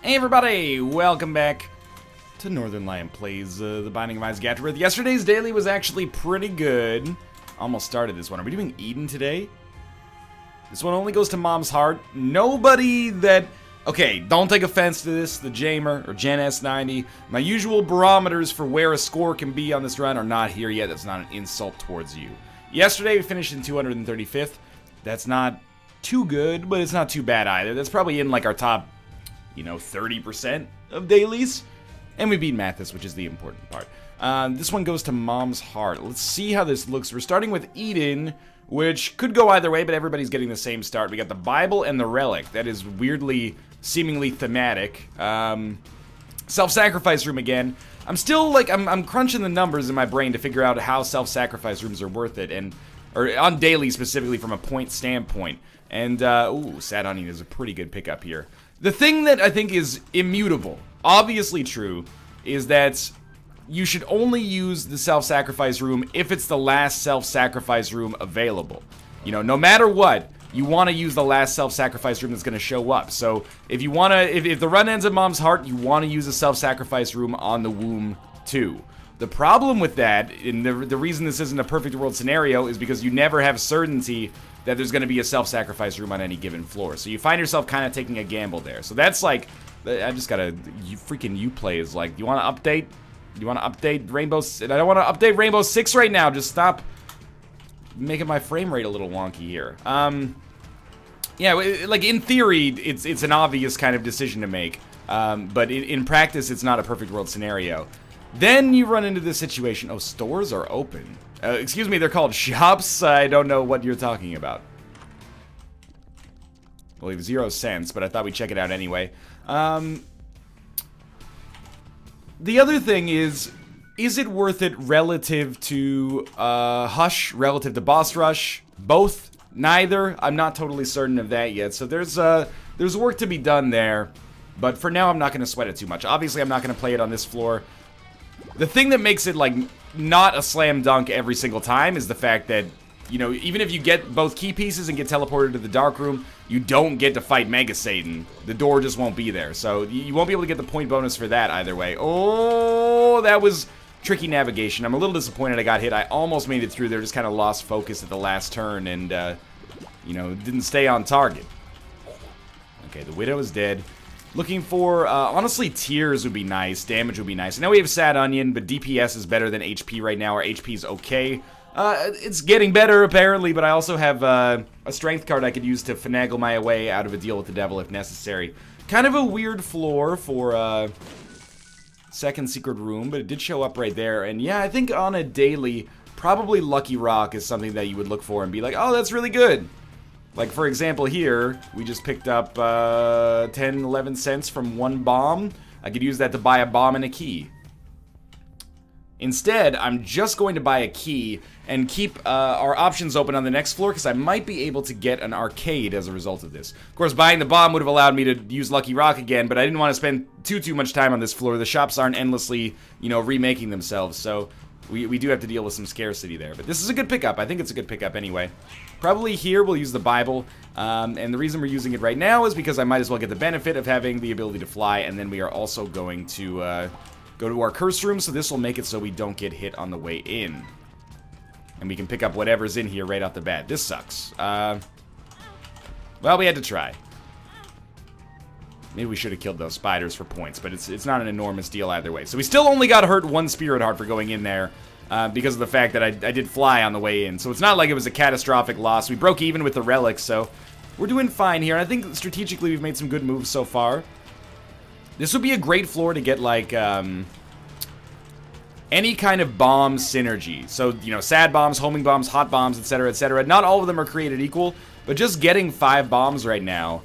Hey everybody, welcome back to Northern Lion Plays The Binding of Isaac Afterbirth. Yesterday's daily was actually pretty good. Almost started this one. Are we doing Eden today? This one only goes to Mom's Heart. Nobody that... Okay, don't take offense to this, the Jamer or Gen S90. My usual barometers for where a score can be on this run are not here yet. That's not an insult towards you. Yesterday we finished in 235th. That's not too good, but it's not too bad either. That's probably in like our top... 30% of dailies. And we beat Mathis, which is the important part. This one goes to Mom's Heart. Let's see how this looks. We're starting with Eden, which could go either way, but everybody's getting the same start. We got the Bible and the Relic. That is weirdly, seemingly thematic. Self-sacrifice room again. I'm still, I'm crunching the numbers in my brain to figure out how self-sacrifice rooms are worth it. Or on daily, specifically, from a point standpoint. And, ooh, Sad Onion is a pretty good pickup here. The thing that I think is immutable, obviously true, is that you should only use the self-sacrifice room if it's the last self-sacrifice room available. No matter what, you want to use the last self-sacrifice room that's going to show up. So if you want to, if the run ends at Mom's Heart, you want to use a self-sacrifice room on the womb too. The problem with that, and the reason this isn't a perfect world scenario, is because you never have certainty that there's going to be a self-sacrifice room on any given floor. So you find yourself kind of taking a gamble there. So that's like, I just gotta, freaking Uplay is like, you want to update? You want to update Rainbow? I don't want to update Rainbow Six right now. Just stop making my frame rate a little wonky here. Yeah, like in theory, it's an obvious kind of decision to make. But in practice, it's not a perfect world scenario. Then you run into this situation. Oh, stores are open. Excuse me, they're called shops. I don't know what you're talking about. Well, we have 0 cents, but I thought we'd check it out anyway. The other thing is it worth it relative to Hush, relative to Boss Rush? Both? Neither? I'm not totally certain of that yet. So there's work to be done there. But for now, I'm not going to sweat it too much. Obviously, I'm not going to play it on this floor. The thing that makes it, like, not a slam dunk every single time is the fact that, even if you get both key pieces and get teleported to the dark room, you don't get to fight Mega Satan. The door just won't be there. So you won't be able to get the point bonus for that either way. Oh, that was tricky navigation. I'm a little disappointed I got hit. I almost made it through there, just kind of lost focus at the last turn and, didn't stay on target. Okay, the Widow is dead. Looking for, honestly, tears would be nice. Damage would be nice. I know we have Sad Onion, but DPS is better than HP right now. Our HP is okay. It's getting better, apparently, but I also have a strength card I could use to finagle my way out of a deal with the devil if necessary. Kind of a weird floor for second secret room, but it did show up right there. And yeah, I think on a daily, probably Lucky Rock is something that you would look for and be like, oh, that's really good. Like, for example, here, we just picked up 10, 11 cents from one bomb. I could use that to buy a bomb and a key. Instead, I'm just going to buy a key and keep our options open on the next floor because I might be able to get an arcade as a result of this. Of course, buying the bomb would have allowed me to use Lucky Rock again, but I didn't want to spend too much time on this floor. The shops aren't endlessly, remaking themselves, so we do have to deal with some scarcity there. But this is a good pickup. I think it's a good pickup anyway. Probably here we'll use the Bible, and the reason we're using it right now is because I might as well get the benefit of having the ability to fly, and then we are also going to go to our curse room, so this will make it so we don't get hit on the way in. And we can pick up whatever's in here right off the bat. This sucks. Well, we had to try. Maybe we should have killed those spiders for points, but it's not an enormous deal either way. So we still only got hurt 1 Spirit Heart for going in there because of the fact that I did fly on the way in. So it's not like it was a catastrophic loss. We broke even with the relics, so we're doing fine here. And I think strategically we've made some good moves so far. This would be a great floor to get, like, any kind of bomb synergy. So, sad bombs, homing bombs, hot bombs, etc., etc. Not all of them are created equal, but just getting 5 bombs right now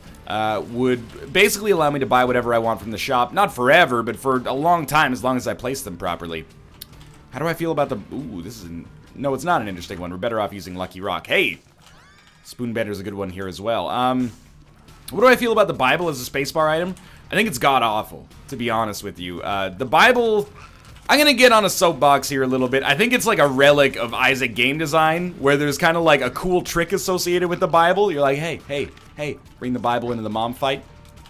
would basically allow me to buy whatever I want from the shop. Not forever, but for a long time, as long as I place them properly. How do I feel about the... Ooh, this is... No, it's not an interesting one. We're better off using Lucky Rock. Hey! Spoonbender's a good one here as well. What do I feel about the Bible as a spacebar item? I think it's god-awful, to be honest with you. The Bible... I'm gonna get on a soapbox here a little bit. I think it's like a relic of Isaac game design, where there's kind of like a cool trick associated with the Bible. You're like, hey, bring the Bible into the mom fight.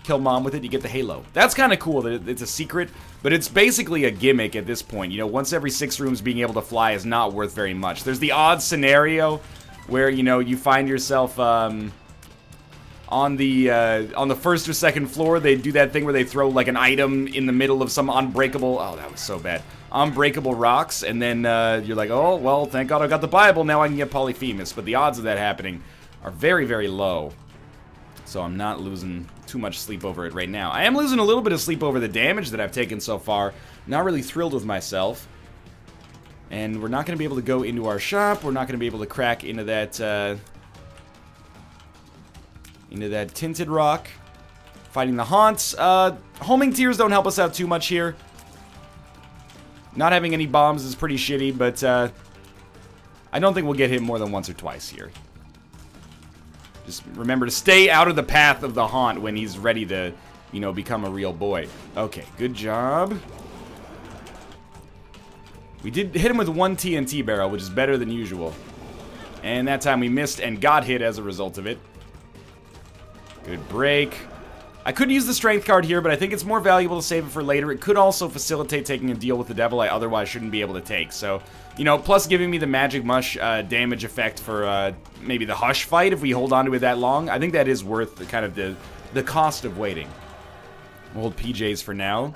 kill Mom with it, you get the halo. That's kind of cool that it's a secret, but it's basically a gimmick at this point. You know, once every 6 rooms being able to fly is not worth very much. There's the odd scenario where, you know, you find yourself on the first or second floor. They do that thing where they throw like an item in the middle of some unbreakable, oh, that was so bad, unbreakable rocks, and then you're like, oh, well, thank God I got the Bible, now I can get Polyphemus. But the odds of that happening are very, very low. So I'm not losing too much sleep over it right now. I am losing a little bit of sleep over the damage that I've taken so far. Not really thrilled with myself. And we're not going to be able to go into our shop. We're not going to be able to crack into that tinted rock. Fighting the haunts. Homing tears don't help us out too much here. Not having any bombs is pretty shitty, but I don't think we'll get hit more than once or twice here. Just remember to stay out of the path of the haunt when he's ready to, you know, become a real boy. Okay, good job. We did hit him with 1 TNT barrel, which is better than usual. And that time we missed and got hit as a result of it. Good break. I could use the strength card here, but I think it's more valuable to save it for later. It could also facilitate taking a deal with the devil I otherwise shouldn't be able to take. So, you know, plus giving me the magic mush damage effect for maybe the hush fight if we hold on to it that long. I think that is worth the kind of the cost of waiting. We'll hold PJs for now.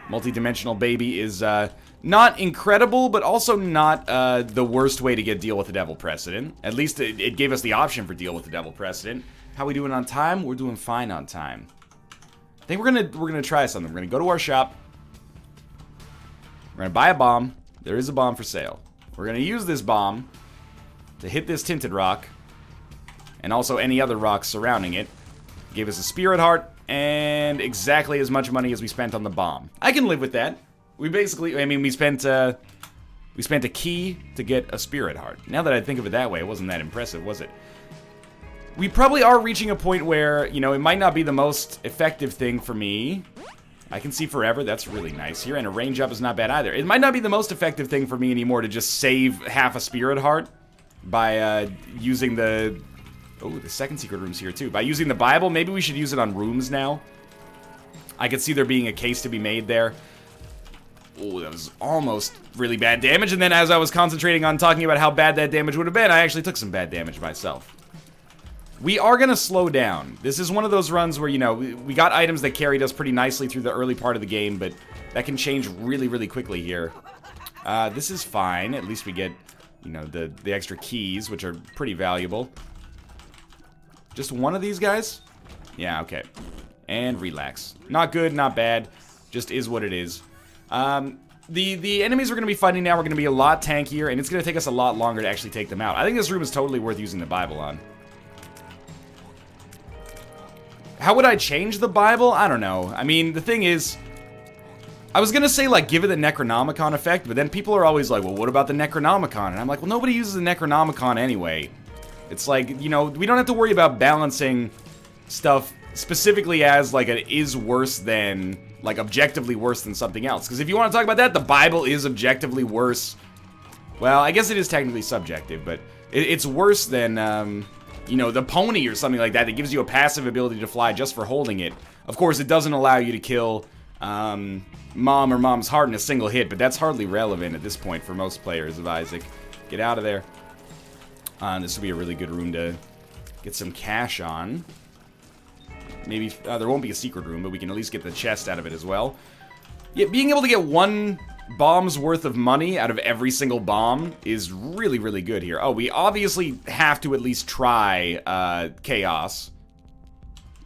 Multi-dimensional baby is not incredible, but also not the worst way to get deal with the devil precedent. At least it gave us the option for deal with the devil precedent. How we doing on time? We're doing fine on time. I think we're gonna try something. We're gonna go to our shop. We're gonna buy a bomb. There is a bomb for sale. We're gonna use this bomb to hit this tinted rock, and also any other rocks surrounding it. Gave us a spirit heart and exactly as much money as we spent on the bomb. I can live with that. We basically, I mean, we spent a key to get a spirit heart. Now that I think of it that way, it wasn't that impressive, was it? We probably are reaching a point where, you know, it might not be the most effective thing for me. I can see forever. That's really nice here. And a range up is not bad either. It might not be the most effective thing for me anymore to just save half a spirit heart by using the... Oh, the second secret room's here too. By using the Bible, maybe we should use it on rooms now. I could see there being a case to be made there. Oh, that was almost really bad damage. And then as I was concentrating on talking about how bad that damage would have been, I actually took some bad damage myself. We are going to slow down. This is one of those runs where, you know, we got items that carried us pretty nicely through the early part of the game, but that can change really, really quickly here. This is fine. At least we get, you know, the extra keys, which are pretty valuable. Just one of these guys? Yeah, okay. And relax. Not good, not bad. Just is what it is. The enemies we're going to be fighting now are going to be a lot tankier, and it's going to take us a lot longer to actually take them out. I think this room is totally worth using the Bible on. How would I change the Bible? I don't know. I mean, the thing is, I was gonna say, like, give it the Necronomicon effect, but then people are always like, well, what about the Necronomicon? And I'm like, well, nobody uses the Necronomicon anyway. It's like, you know, we don't have to worry about balancing stuff specifically as, like, it is worse than, like, objectively worse than something else. Because if you want to talk about that, the Bible is objectively worse. Well, I guess it is technically subjective, but it's worse than, you know, the pony or something like that that gives you a passive ability to fly just for holding it. Of course, it doesn't allow you to kill Mom or Mom's heart in a single hit, but that's hardly relevant at this point for most players of Isaac. Get out of there. This would be a really good room to get some cash on. Maybe, there won't be a secret room, but we can at least get the chest out of it as well. Yeah, being able to get 1 bomb's worth of money out of every single bomb is really, really good here. Oh, we obviously have to at least try Chaos.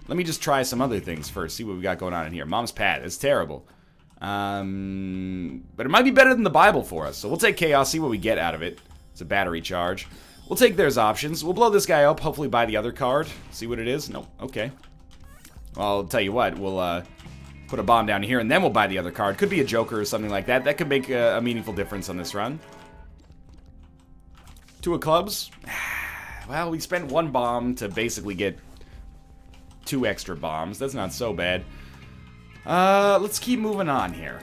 Let me just try some other things first, see what we got going on in here. Mom's pad, it's terrible. But it might be better than the Bible for us, so we'll take Chaos, see what we get out of it. It's a battery charge. We'll take those options. We'll blow this guy up, hopefully buy the other card. See what it is? Nope, okay. Well, I'll tell you what, we'll put a bomb down here, and then we'll buy the other card. Could be a Joker or something like that. That could make a meaningful difference on this run. 2 of clubs. Well, we spent 1 bomb to basically get 2 extra bombs. That's not so bad. Let's keep moving on here.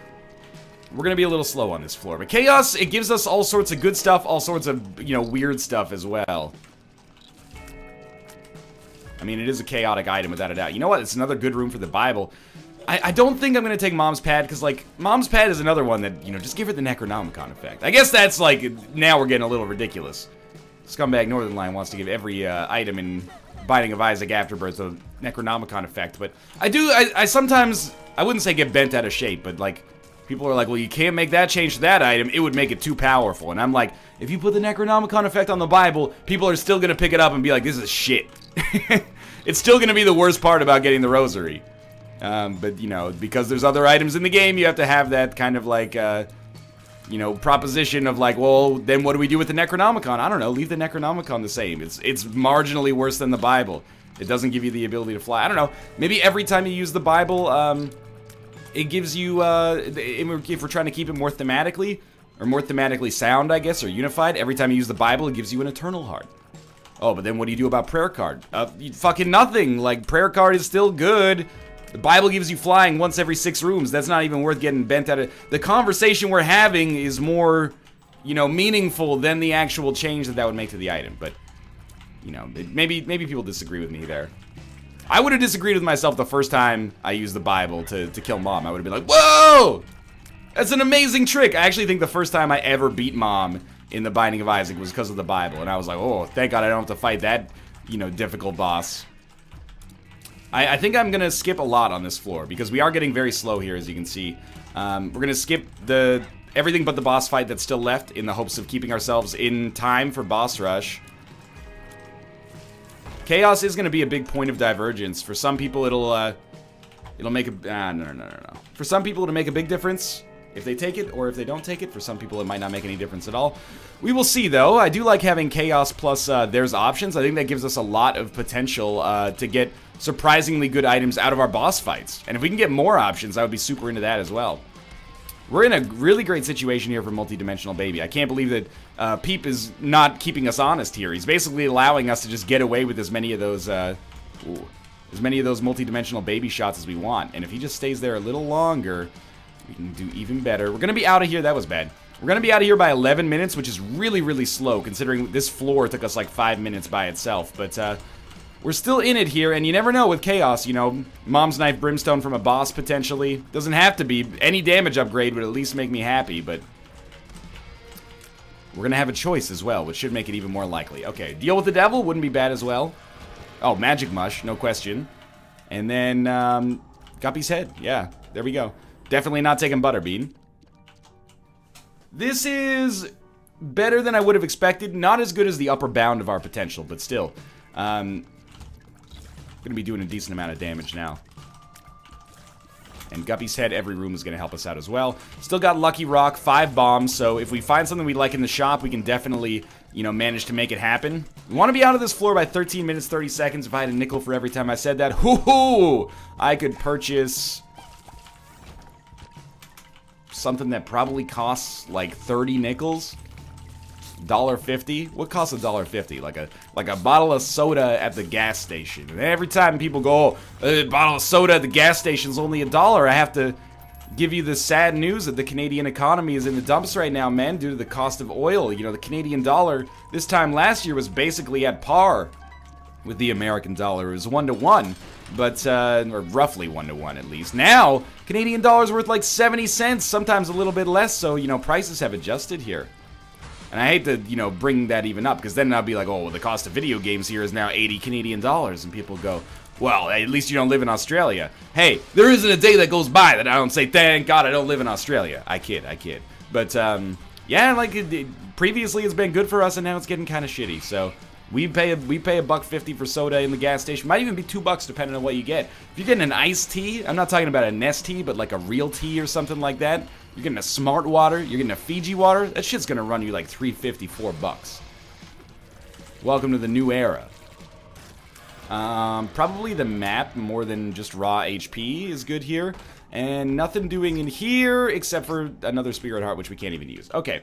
We're gonna be a little slow on this floor. But Chaos, it gives us all sorts of good stuff, all sorts of, you know, weird stuff as well. I mean, it is a chaotic item without a doubt. You know what? It's another good room for the Bible. I don't think I'm going to take Mom's Pad, because, like, Mom's Pad is another one that, you know, just give her the Necronomicon effect. I guess that's, like, now we're getting a little ridiculous. Scumbag Northern Line wants to give every item in Binding of Isaac Afterbirth a Necronomicon effect, but I sometimes, I wouldn't say get bent out of shape, but, like, people are like, well, you can't make that change to that item, it would make it too powerful. And I'm like, if you put the Necronomicon effect on the Bible, people are still going to pick it up and be like, this is shit. It's still going to be the worst part about getting the Rosary. But, you know, because there's other items in the game, you have to have that kind of, like, you know, proposition of, like, well, then what do we do with the Necronomicon? I don't know, leave the Necronomicon the same. It's marginally worse than the Bible. It doesn't give you the ability to fly. I don't know, maybe every time you use the Bible, it gives you, if we're trying to keep it more thematically, or more thematically sound, I guess, or unified, every time you use the Bible, it gives you an Eternal Heart. Oh, but then what do you do about Prayer Card? Fucking nothing. Like, Prayer Card is still good. The Bible gives you flying once every 6 rooms. That's not even worth getting bent out of. The conversation we're having is more, you know, meaningful than the actual change that would make to the item. But, you know, maybe people disagree with me there. I would have disagreed with myself the first time I used the Bible to kill Mom. I would have been like, whoa! That's an amazing trick. I actually think the first time I ever beat Mom in the Binding of Isaac was because of the Bible. And I was like, oh, thank God I don't have to fight that, you know, difficult boss. I think I'm going to skip a lot on this floor, because we are getting very slow here, as you can see. We're going to skip everything but the boss fight that's still left, in the hopes of keeping ourselves in time for boss rush. Chaos is going to be a big point of divergence. For some people, it'll make a... no. For some people, it'll make a big difference if they take it, or if they don't take it. For some people, it might not make any difference at all. We will see, though. I do like having Chaos plus there's options. I think that gives us a lot of potential to get surprisingly good items out of our boss fights. And if we can get more options, I would be super into that as well. We're in a really great situation here for Multidimensional Baby. I can't believe that Peep is not keeping us honest here. He's basically allowing us to just get away with as many of those multidimensional baby shots as we want. And if he just stays there a little longer, we can do even better. We're going to be out of here. That was bad. We're going to be out of here by 11 minutes, which is really, really slow, considering this floor took us like 5 minutes by itself. But we're still in it here, and you never know with Chaos, you know, Mom's Knife Brimstone from a boss, potentially. Doesn't have to be. Any damage upgrade would at least make me happy, but we're going to have a choice as well, which should make it even more likely. Okay, deal with the devil wouldn't be bad as well. Oh, Magic Mush, no question. And then, Guppy's Head. Yeah, there we go. Definitely not taking Butterbean. This is better than I would have expected. Not as good as the upper bound of our potential, but still. Gonna be doing a decent amount of damage now. And Guppy's Head, every room is gonna help us out as well. Still got Lucky Rock, 5 bombs, so if we find something we like in the shop, we can definitely, you know, manage to make it happen. We want to be out of this floor by 13 minutes, 30 seconds. If I had a nickel for every time I said that, hoo-hoo! I could purchase something that probably costs like 30 nickels. $1.50? What costs $1.50? Like a bottle of soda at the gas station. And every time people go, oh, a bottle of soda at the gas station is only $1, I have to give you the sad news that the Canadian economy is in the dumps right now, man, due to the cost of oil. You know, the Canadian dollar this time last year was basically at par with the American dollar. It was 1-to-1, but or roughly 1-to-1 at least. Now, Canadian dollar's worth like 70 cents, sometimes a little bit less, so, you know, prices have adjusted here. And I hate to, you know, bring that even up, because then I'll be like, oh, well, the cost of video games here is now 80 Canadian dollars, and people go, well, at least you don't live in Australia. Hey, there isn't a day that goes by that I don't say, thank God I don't live in Australia. I kid. But, yeah, like, previously it's been good for us, and now it's getting kind of shitty, so we pay $1.50 for soda in the gas station. Might even be $2 depending on what you get. If you're getting an iced tea, I'm not talking about a Nest tea, but like a real tea or something like that. You're getting a Smart Water, you're getting a Fiji water, that shit's gonna run you like $3.50, $4. Welcome to the new era. Probably the map more than just raw HP is good here. And nothing doing in here except for another Spirit Heart, which we can't even use. Okay.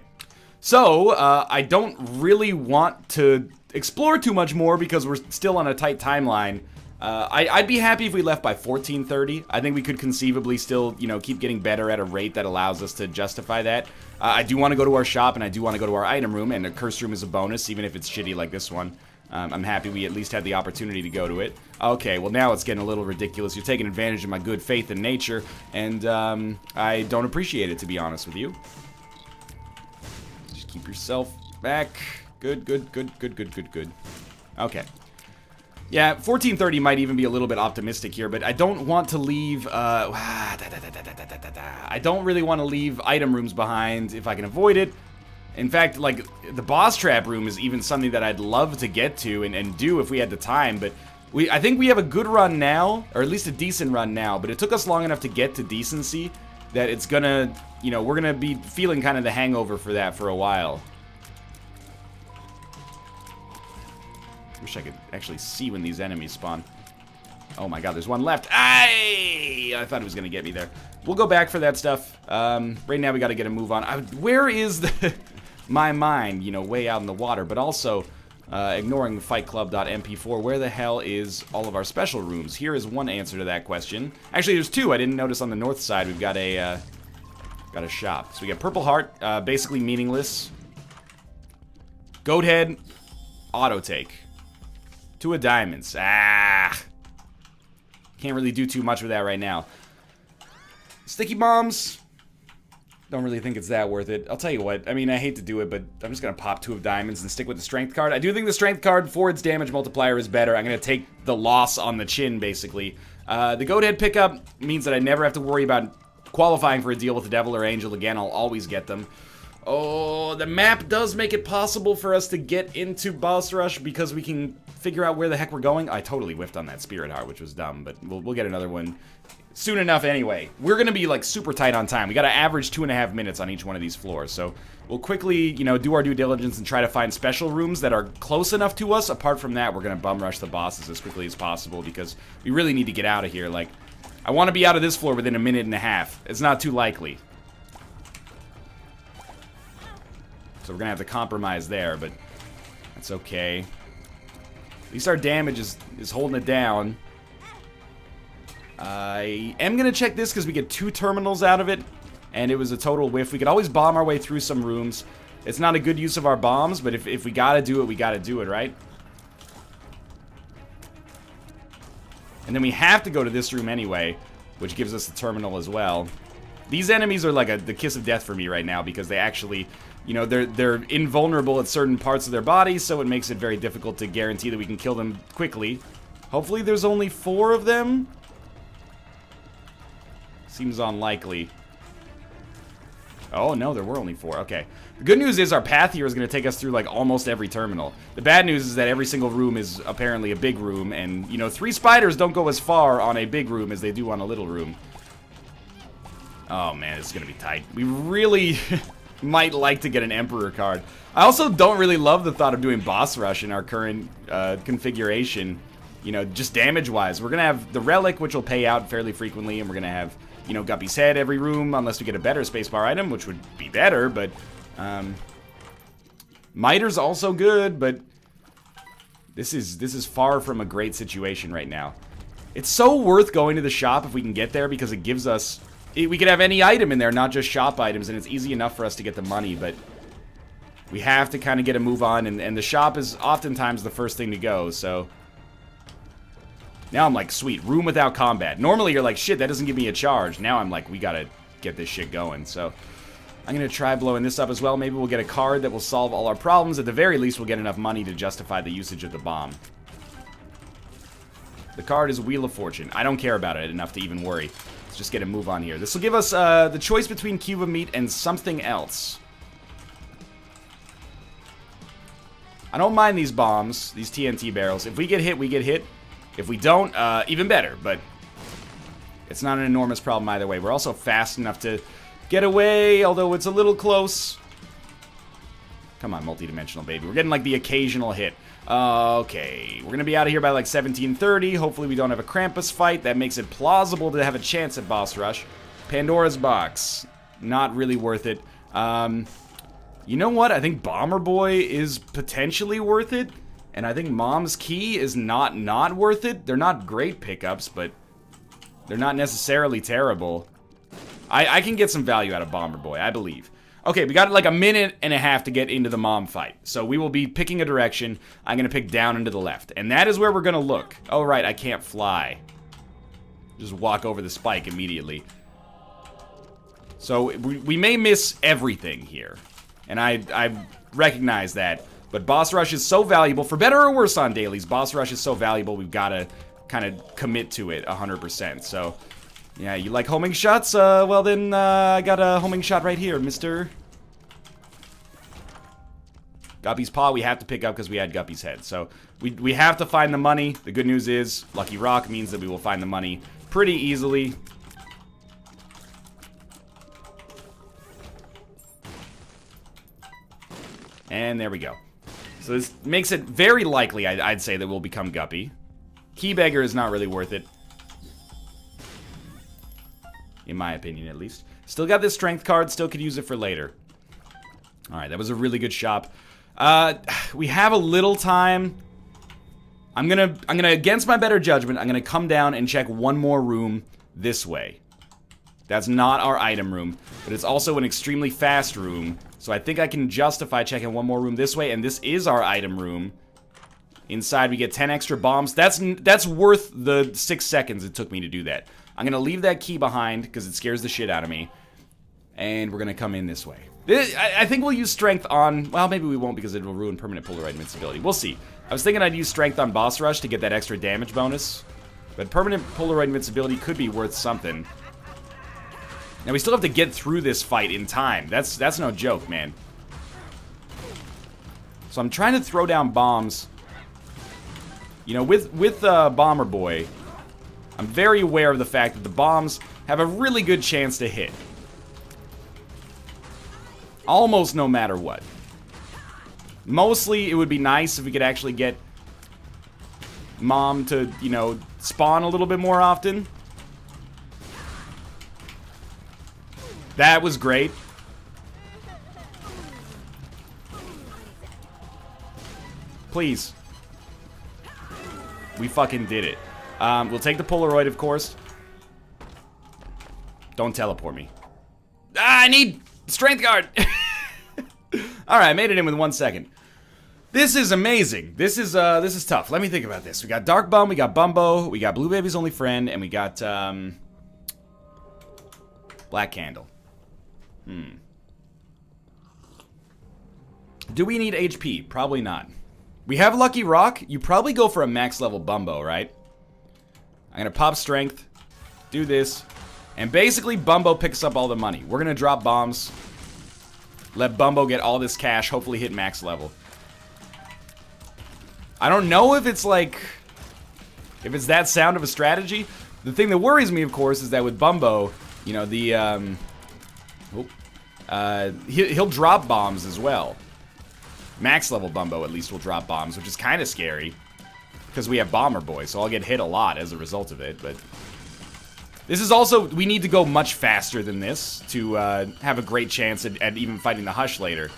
So, I don't really want to explore too much more because we're still on a tight timeline. I'd be happy if we left by 14:30. I think we could conceivably still, you know, keep getting better at a rate that allows us to justify that. I do want to go to our shop, and I do want to go to our item room, and a curse room is a bonus, even if it's shitty like this one. I'm happy we at least had the opportunity to go to it. Okay, well now it's getting a little ridiculous. You're taking advantage of my good faith in nature, and I don't appreciate it, to be honest with you. Just keep yourself back. Good, good, good, good, good, good, good. Okay. Yeah, 1430 might even be a little bit optimistic here, but I don't want to leave, I don't really want to leave item rooms behind if I can avoid it. In fact, like, the boss trap room is even something that I'd love to get to and do if we had the time, but I think we have a good run now, or at least a decent run now, but it took us long enough to get to decency that it's gonna, you know, we're gonna be feeling kind of the hangover for that for a while. Wish I could actually see when these enemies spawn. Oh my god, there's one left. I thought it was gonna get me there. We'll go back for that stuff. Right now we gotta get a move on. Where is the my mind, you know, way out in the water, but also ignoring fightclub.mp4, where the hell is all of our special rooms? Here is one answer to that question. Actually, there's two. I didn't notice on the north side. We've got a shop. So we got Purple Heart, basically meaningless. Goat Head, auto take. 2 of diamonds. Can't really do too much with that right now. Sticky bombs. Don't really think it's that worth it. I'll tell you what. I mean, I hate to do it, but I'm just going to pop 2 of diamonds and stick with the strength card. I do think the strength card for its damage multiplier is better. I'm going to take the loss on the chin, basically. The goat head pickup means that I never have to worry about qualifying for a deal with the devil or angel again. I'll always get them. Oh, the map does make it possible for us to get into boss rush because we can figure out where the heck we're going. I totally whiffed on that spirit heart, which was dumb, but we'll get another one soon enough anyway. We're gonna be like super tight on time. We gotta average 2.5 minutes on each one of these floors, so we'll quickly, you know, do our due diligence and try to find special rooms that are close enough to us. Apart from that, we're gonna bum rush the bosses as quickly as possible because we really need to get out of here. Like, I want to be out of this floor within 1.5 minutes. It's not too likely. So we're gonna have to compromise there, but that's okay. At least our damage is holding it down. I am gonna check this because we get 2 terminals out of it, and it was a total whiff. We could always bomb our way through some rooms. It's not a good use of our bombs, but if we gotta do it, we gotta do it, right? And then we have to go to this room anyway, which gives us the terminal as well. These enemies are like the kiss of death for me right now because they actually, you know, they're invulnerable at certain parts of their body, so it makes it very difficult to guarantee that we can kill them quickly. Hopefully there's only 4 of them. Seems unlikely. Oh, no, there were only 4. Okay. The good news is our path here is going to take us through, like, almost every terminal. The bad news is that every single room is apparently a big room, and, you know, 3 spiders don't go as far on a big room as they do on a little room. Oh, man, this is going to be tight. We really might like to get an Emperor card. I also don't really love the thought of doing boss rush in our current configuration, you know, just damage-wise. We're going to have the Relic, which will pay out fairly frequently, and we're going to have, you know, Guppy's Head every room, unless we get a better spacebar item, which would be better, but Miter's also good, but this is far from a great situation right now. It's so worth going to the shop if we can get there because it gives us... We could have any item in there, not just shop items, and it's easy enough for us to get the money, but we have to kind of get a move on, and the shop is oftentimes the first thing to go, so... Now I'm like, sweet, room without combat. Normally you're like, shit, that doesn't give me a charge. Now I'm like, we gotta get this shit going, so... I'm gonna try blowing this up as well. Maybe we'll get a card that will solve all our problems. At the very least, we'll get enough money to justify the usage of the bomb. The card is Wheel of Fortune. I don't care about it enough to even worry. Let's just get a move on here. This will give us the choice between cube of meat and something else. I don't mind these bombs, these TNT barrels. If we get hit, we get hit. If we don't, even better, but it's not an enormous problem either way. We're also fast enough to get away, although it's a little close. Come on, multi-dimensional baby. We're getting like the occasional hit. Okay, we're gonna be out of here by like 1730. Hopefully we don't have a Krampus fight. That makes it plausible to have a chance at boss rush. Pandora's box, not really worth it. You know what? I think Bomber Boy is potentially worth it, and I think Mom's Key is not worth it. They're not great pickups, but they're not necessarily terrible. I can get some value out of Bomber Boy, I believe. Okay, we got like a minute and a half to get into the mom fight. So we will be picking a direction. I'm going to pick down and to the left. And that is where we're going to look. Oh, right, I can't fly. Just walk over the spike immediately. So we may miss everything here. And I recognize that. But Boss Rush is so valuable. For better or worse on dailies, Boss Rush is so valuable, we've got to kind of commit to it 100%. So, yeah, you like homing shots? Well then, I got a homing shot right here, mister. Guppy's paw we have to pick up because we had Guppy's head. So, we have to find the money. The good news is, Lucky Rock means that we will find the money pretty easily. And there we go. So this makes it very likely, I'd say, that we'll become Guppy. Keybagger is not really worth it. In my opinion, at least. Still got this strength card, still could use it for later. Alright, that was a really good shop. We have a little time. I'm gonna, against my better judgment, I'm gonna come down and check one more room this way. That's not our item room, but it's also an extremely fast room. So I think I can justify checking one more room this way, and this is our item room. Inside we get 10 extra bombs. That's worth the 6 seconds it took me to do that. I'm gonna leave that key behind, because it scares the shit out of me. And we're gonna come in this way. I think we'll use strength on... Well, maybe we won't because it will ruin permanent Polaroid invincibility. We'll see. I was thinking I'd use strength on Boss Rush to get that extra damage bonus. But permanent Polaroid invincibility could be worth something. Now, we still have to get through this fight in time. That's no joke, man. So I'm trying to throw down bombs. You know, with Bomber Boy, I'm very aware of the fact that the bombs have a really good chance to hit. Almost no matter what. Mostly, it would be nice if we could actually get Mom to, you know, spawn a little bit more often. That was great. Please. We fucking did it. We'll take the Polaroid, of course. Don't teleport me. Ah, I need strength guard. Alright, I made it in with 1 second. This is amazing. This is tough. Let me think about this. We got Dark Bum, we got Bumbo, we got Blue Baby's Only Friend, and we got, Black Candle. Do we need HP? Probably not. We have Lucky Rock. You probably go for a max level Bumbo, right? I'm gonna pop strength, do this, and basically Bumbo picks up all the money. We're gonna drop bombs, let Bumbo get all this cash, hopefully hit max level. I don't know if it's like, if it's that sound of a strategy. The thing that worries me, of course, is that with Bumbo, you know, the, he'll drop bombs as well. Max level Bumbo at least will drop bombs, which is kind of scary. Because we have Bomber Boy, so I'll get hit a lot as a result of it, but... This is also... We need to go much faster than this to have a great chance at even fighting the Hush later.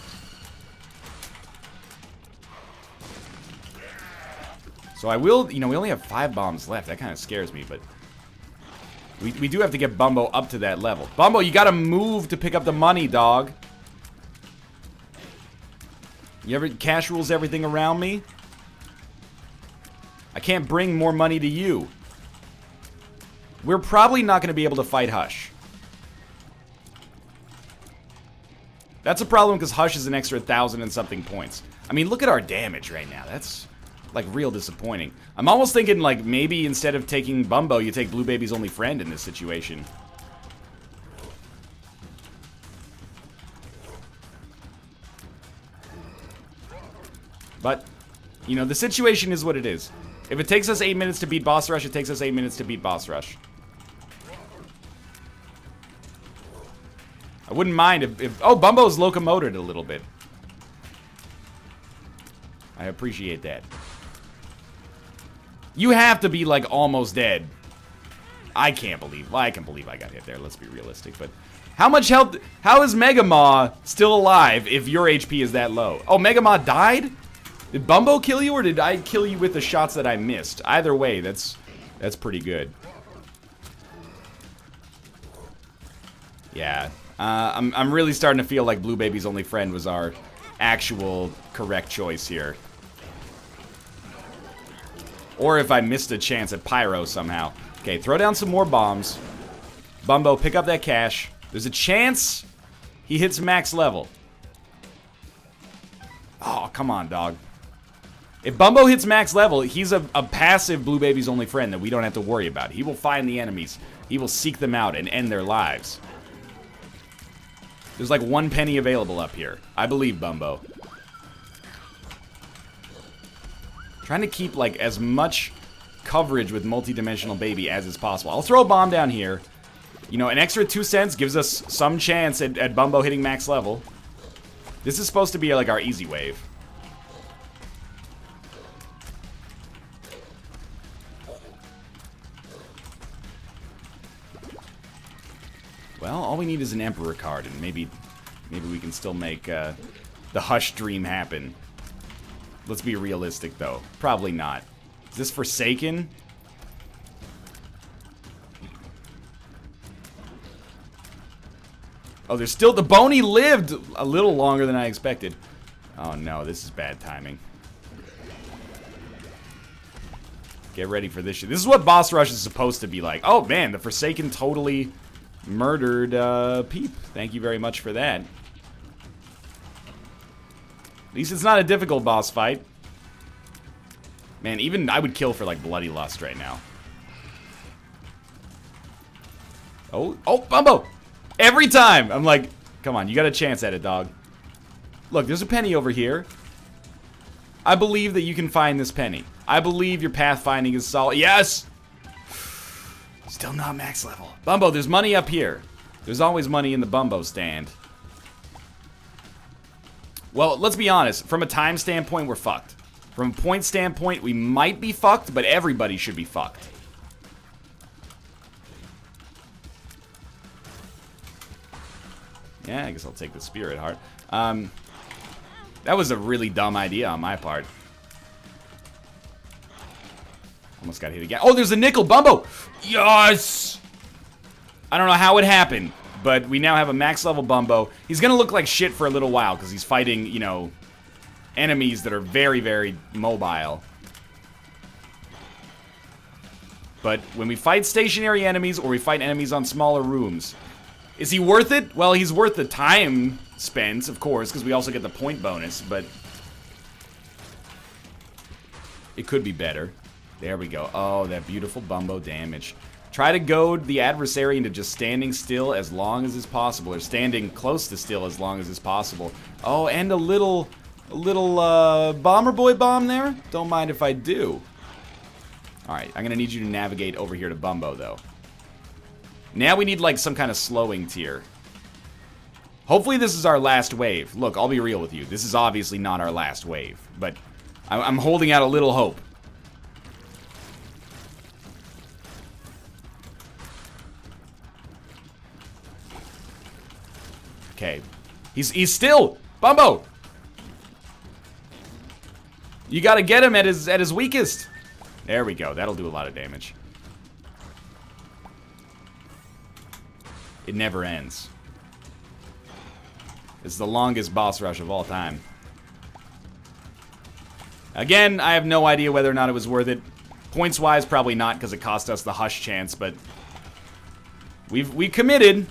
So I will... You know, we only have 5 bombs left. That kind of scares me, but... We do have to get Bumbo up to that level. Bumbo, you gotta move to pick up the money, dog. You ever cash rules everything around me? I can't bring more money to you. We're probably not going to be able to fight Hush. That's a problem because Hush is an extra 1,000 and something points. I mean, look at our damage right now. That's, like, real disappointing. I'm almost thinking, like, maybe instead of taking Bumbo, you take Blue Baby's Only Friend in this situation. But, you know, the situation is what it is. If it takes us 8 minutes to beat Boss Rush, it takes us 8 minutes to beat Boss Rush. I wouldn't mind if oh, Bumbo's locomoted a little bit. I appreciate that. You have to be, like, almost dead. I can't believe... Well, I can believe I got hit there, let's be realistic, but... How much health... How is Mega Maw still alive if your HP is that low? Oh, Mega Maw died? Did Bumbo kill you, or did I kill you with the shots that I missed? Either way, that's pretty good. Yeah. I'm really starting to feel like Blue Baby's only friend was our actual correct choice here. Or if I missed a chance at Pyro somehow. Okay, throw down some more bombs. Bumbo, pick up that cash. There's a chance he hits max level. Oh, come on, dog. If Bumbo hits max level, he's a passive Blue Baby's only friend that we don't have to worry about. He will find the enemies. He will seek them out and end their lives. There's like 1 penny available up here. I believe Bumbo. Trying to keep like as much coverage with multi-dimensional baby as is possible. I'll throw a bomb down here. You know, an extra 2 cents gives us some chance at Bumbo hitting max level. This is supposed to be like our easy wave. Well, all we need is an Emperor card, and maybe we can still make the Hush dream happen. Let's be realistic, though. Probably not. Is this Forsaken? Oh, there's still... The Boney lived a little longer than I expected. Oh, no. This is bad timing. Get ready for this shit. This is what Boss Rush is supposed to be like. Oh, man. The Forsaken totally murdered Peep. Thank you very much for that. At least it's not a difficult boss fight. Man, even I would kill for, like, Bloody Lust right now. Oh, Bumbo! Every time! I'm like, come on, you got a chance at it, dog. Look, there's a penny over here. I believe that you can find this penny. I believe your pathfinding is solid. Yes! Still not max level. Bumbo, there's money up here. There's always money in the Bumbo stand. Well, let's be honest. From a time standpoint, we're fucked. From a point standpoint, we might be fucked, but everybody should be fucked. Yeah, I guess I'll take the Spirit Heart. That was a really dumb idea on my part. Almost got hit again. Oh, there's a nickel. Bumbo! Yes! I don't know how it happened, but we now have a max level Bumbo. He's gonna look like shit for a little while, because he's fighting, you know, enemies that are very, very mobile. But when we fight stationary enemies, or we fight enemies on smaller rooms, is he worth it? Well, he's worth the time spent, of course, because we also get the point bonus, but it could be better. There we go. Oh, that beautiful Bumbo damage. Try to goad the adversary into just standing still as long as is possible, or standing close to still as long as is possible. Oh, and a little Bomber Boy bomb there? Don't mind if I do. Alright, I'm gonna need you to navigate over here to Bumbo, though. Now we need, like, some kind of slowing tier. Hopefully this is our last wave. Look, I'll be real with you. This is obviously not our last wave, but I'm holding out a little hope. Okay. He's still... Bumbo! You gotta get him at his weakest. There we go. That'll do a lot of damage. It never ends. It's the longest boss rush of all time. Again, I have no idea whether or not it was worth it. Points-wise, probably not, because it cost us the Hush chance, but we committed.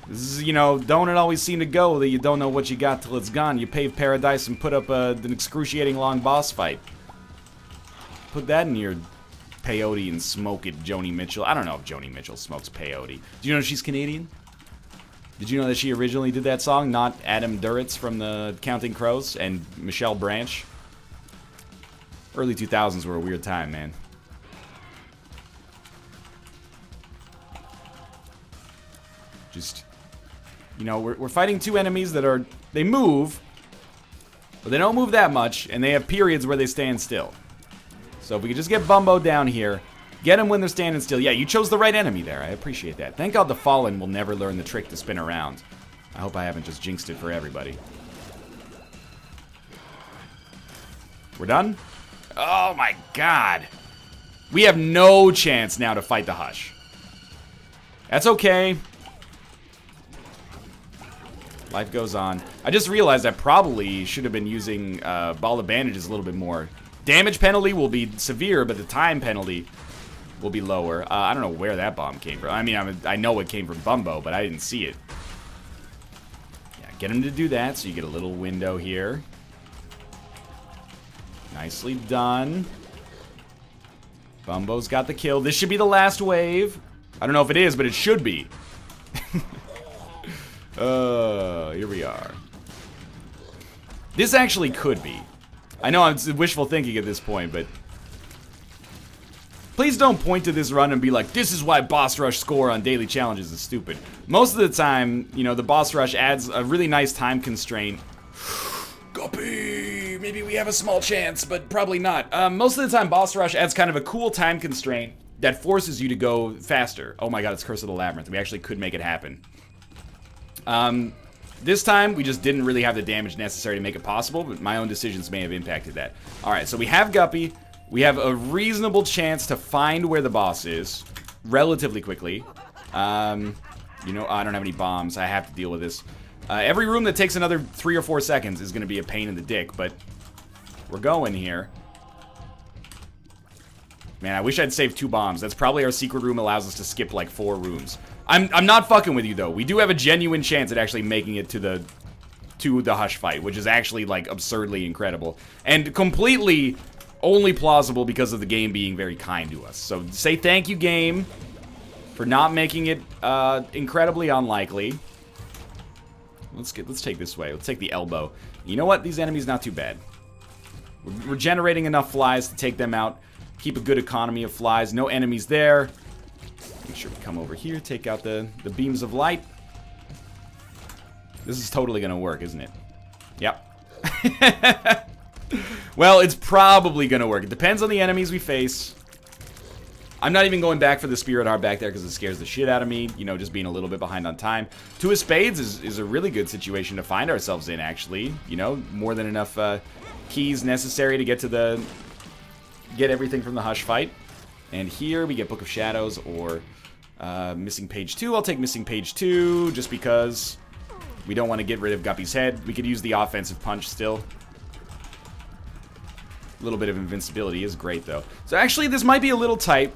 This is, you know, don't it always seem to go that you don't know what you got till it's gone. You pave paradise and put up an excruciating long boss fight. Put that in your peyote and smoke it, Joni Mitchell. I don't know if Joni Mitchell smokes peyote. Do you know she's Canadian? Did you know that she originally did that song? Not Adam Duritz from the Counting Crows and Michelle Branch. Early 2000s were a weird time, man. Just, you know, we're fighting two enemies that are, they move, but they don't move that much, and they have periods where they stand still. So if we could just get Bumbo down here, get him when they're standing still. Yeah, you chose the right enemy there. I appreciate that. Thank God the Fallen will never learn the trick to spin around. I hope I haven't just jinxed it for everybody. We're done? Oh my God. We have no chance now to fight the Hush. That's okay. Life goes on. I just realized I probably should have been using Ball of Bandages a little bit more. Damage penalty will be severe, but the time penalty will be lower. I don't know where that bomb came from. I mean, I know it came from Bumbo, but I didn't see it. Yeah, get him to do that, so you get a little window here. Nicely done. Bumbo's got the kill. This should be the last wave. I don't know if it is, but it should be. Here we are. This actually could be. I know it's wishful thinking at this point, but please don't point to this run and be like, this is why boss rush score on daily challenges is stupid. Most of the time, you know, the boss rush adds a really nice time constraint. Guppy! Maybe we have a small chance, but probably not. Most of the time, boss rush adds kind of a cool time constraint that forces you to go faster. Oh my god, it's Curse of the Labyrinth. We actually could make it happen. This time, we just didn't really have the damage necessary to make it possible, but my own decisions may have impacted that. Alright, so we have Guppy. We have a reasonable chance to find where the boss is relatively quickly. You know, I don't have any bombs. I have to deal with this. Every room that takes another 3 or 4 seconds is going to be a pain in the dick, but we're going here. Man, I wish I'd saved 2 bombs. That's probably our secret room allows us to skip like 4 rooms. I'm not fucking with you though. We do have a genuine chance at actually making it to the Hush fight, which is actually like absurdly incredible and completely only plausible because of the game being very kind to us. So say thank you, game, for not making it incredibly unlikely. Let's take this way. Let's take the elbow. You know what? These enemies not too bad. We're generating enough flies to take them out. Keep a good economy of flies. No enemies there. Make sure we come over here, take out the beams of light. This is totally gonna work, isn't it? Yep. Well, it's probably gonna work. It depends on the enemies we face. I'm not even going back for the Spirit Heart back there because it scares the shit out of me. You know, just being a little bit behind on time. 2 of Spades is a really good situation to find ourselves in, actually. You know, more than enough keys necessary to get everything from the Hush fight. And here we get Book of Shadows or Missing Page 2. I'll take Missing Page 2 just because we don't want to get rid of Guppy's head. We could use the offensive punch still. A little bit of invincibility is great though. So actually this might be a little tight.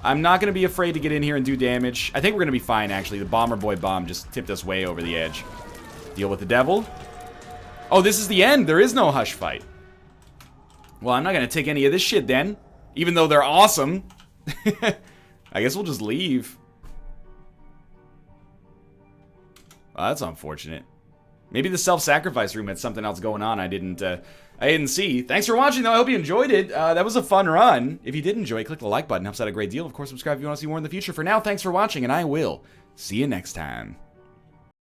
I'm not going to be afraid to get in here and do damage. I think we're going to be fine actually. The Bomber Boy bomb just tipped us way over the edge. Deal with the devil. Oh, this is the end. There is no Hush fight. Well, I'm not going to take any of this shit then. Even though they're awesome. I guess we'll just leave. Well, that's unfortunate. Maybe the self-sacrifice room had something else going on I didn't see. Thanks for watching, though. I hope you enjoyed it. That was a fun run. If you did enjoy, click the like button. Helps out a great deal. Of course, subscribe if you want to see more in the future. For now, thanks for watching, and I will see you next time.